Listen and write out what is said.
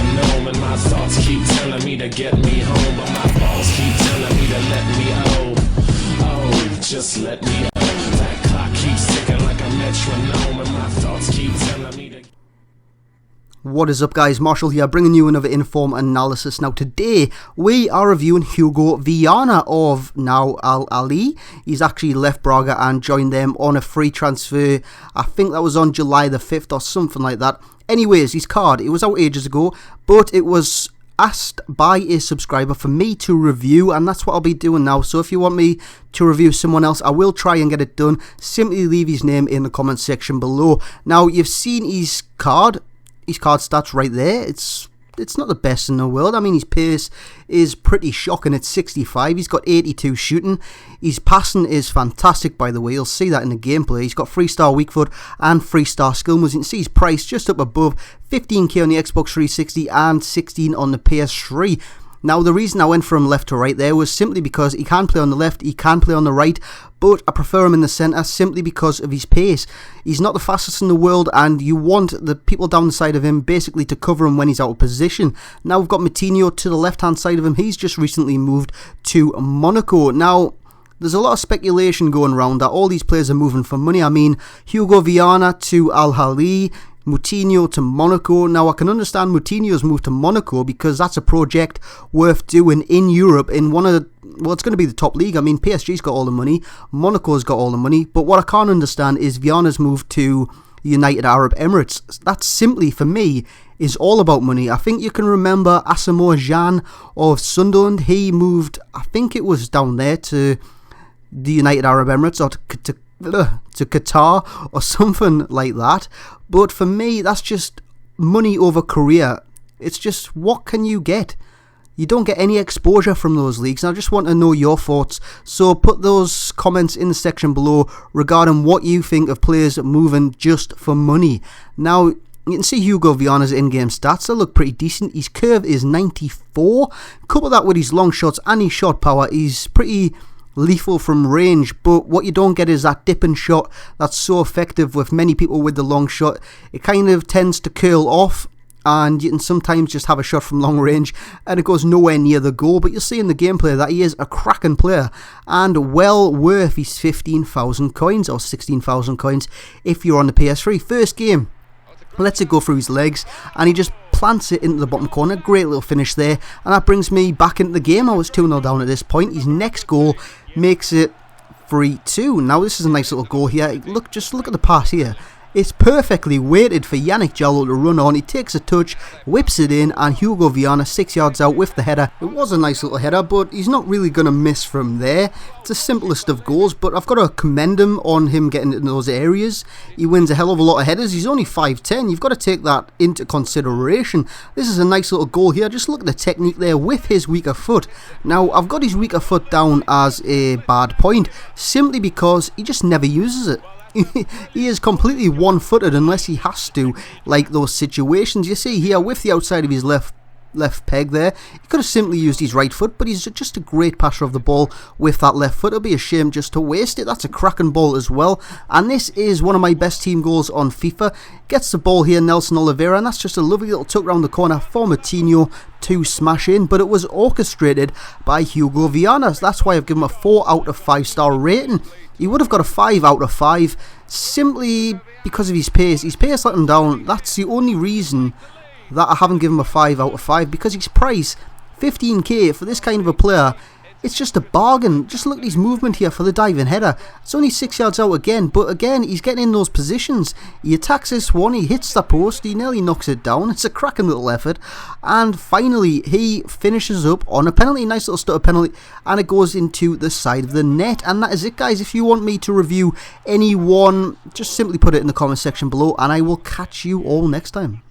metronome, and my thoughts keep telling me to get me home, but my balls keep telling me to let me just let me that clock keeps ticking like a metronome, and my thoughts keep telling me to... What is up, guys? Marshall here, bringing you another Inform analysis. Now today we are reviewing Hugo Viana of now Alhi. He's actually left Braga and joined them on a free transfer. I think that was on July the 5th or something like that. Anyways, his card, it was out ages ago, but it was asked by a subscriber for me to review, and that's what I'll be doing now. So if you want me to review someone else, I will try and get it done. Simply leave his name in the comment section below. Now, you've seen his card stats right there. It's not the best in the world. I mean, his pace is pretty shocking. It's 65. He's got 82 shooting. His passing is fantastic, by the way. You'll see that in the gameplay. He's got 3-star weak foot and 3-star skill moves. You can see his price just up above 15k on the Xbox 360 and 16 on the PS3. Now, the reason I went from left to right there was simply because he can play on the left, he can play on the right, but I prefer him in the centre simply because of his pace. He's not the fastest in the world, and you want the people down the side of him basically to cover him when he's out of position. Now, we've got Moutinho to the left-hand side of him. He's just recently moved to Monaco. Now, there's a lot of speculation going around that all these players are moving for money. I mean, Hugo Viana to Alhi, Moutinho to Monaco. Now, I can understand Moutinho's move to Monaco because that's a project worth doing in Europe in one of the, well, it's going to be the top league. I mean, PSG's got all the money, Monaco's got all the money, but what I can't understand is Viana's move to the United Arab Emirates. That simply, for me, is all about money. I think you can remember Asamoah Gyan of Sunderland. He moved, I think it was down there to the United Arab Emirates or to Qatar or something like that. But for me, that's just money over career. It's just, what can you get? You don't get any exposure from those leagues, and I just want to know your thoughts. So put those comments in the section below regarding what you think of players moving just for money. Now, you can see Hugo Viana's in-game stats. They look pretty decent. His curve is 94. Couple that with his long shots and his shot power, he's pretty lethal from range, but what you don't get is that dipping shot that's so effective with many people with the long shot. It kind of tends to curl off, and you can sometimes just have a shot from long range and it goes nowhere near the goal. But you'll see in the gameplay that he is a cracking player and well worth his 15,000 coins or 16,000 coins if you're on the PS3. First game, lets it go through his legs and he just plants it into the bottom corner. Great little finish there, and that brings me back into the game. I was 2-0 down at this point. His next goal makes it 3-2. Now, this is a nice little goal here. Just look at the pass here. It's perfectly weighted for Yannick Jallo to run on. He takes a touch, whips it in, and Hugo Viana 6 yards out with the header. It was a nice little header, but he's not really going to miss from there. It's the simplest of goals, but I've got to commend him on him getting in those areas. He wins a hell of a lot of headers. He's only 5'10". You've got to take that into consideration. This is a nice little goal here. Just look at the technique there with his weaker foot. Now, I've got his weaker foot down as a bad point, simply because he just never uses it. He is completely one-footed unless he has to, like those situations you see here with the outside of his left peg there. He could have simply used his right foot, but he's just a great passer of the ball with that left foot. It'll be a shame just to waste it. That's a cracking ball as well, and this is one of my best team goals on FIFA. Gets the ball here, Nelson Oliveira, and that's just a lovely little tuck round the corner for Moutinho to smash in, but it was orchestrated by Hugo Viana. That's why I've given him a 4 out of 5-star rating. He would have got a 5 out of 5 simply because of his pace. His pace let him down. That's the only reason that I haven't given him a 5 out of 5, because his price, 15k for this kind of a player, it's just a bargain. Just look at his movement here for the diving header. It's only 6 yards out again, but again, he's getting in those positions. He attacks this one, he hits the post, he nearly knocks it down. It's a cracking little effort. And finally, he finishes up on a penalty. Nice little stutter penalty, and it goes into the side of the net. And that is it, guys. If you want me to review anyone, just simply put it in the comment section below, and I will catch you all next time.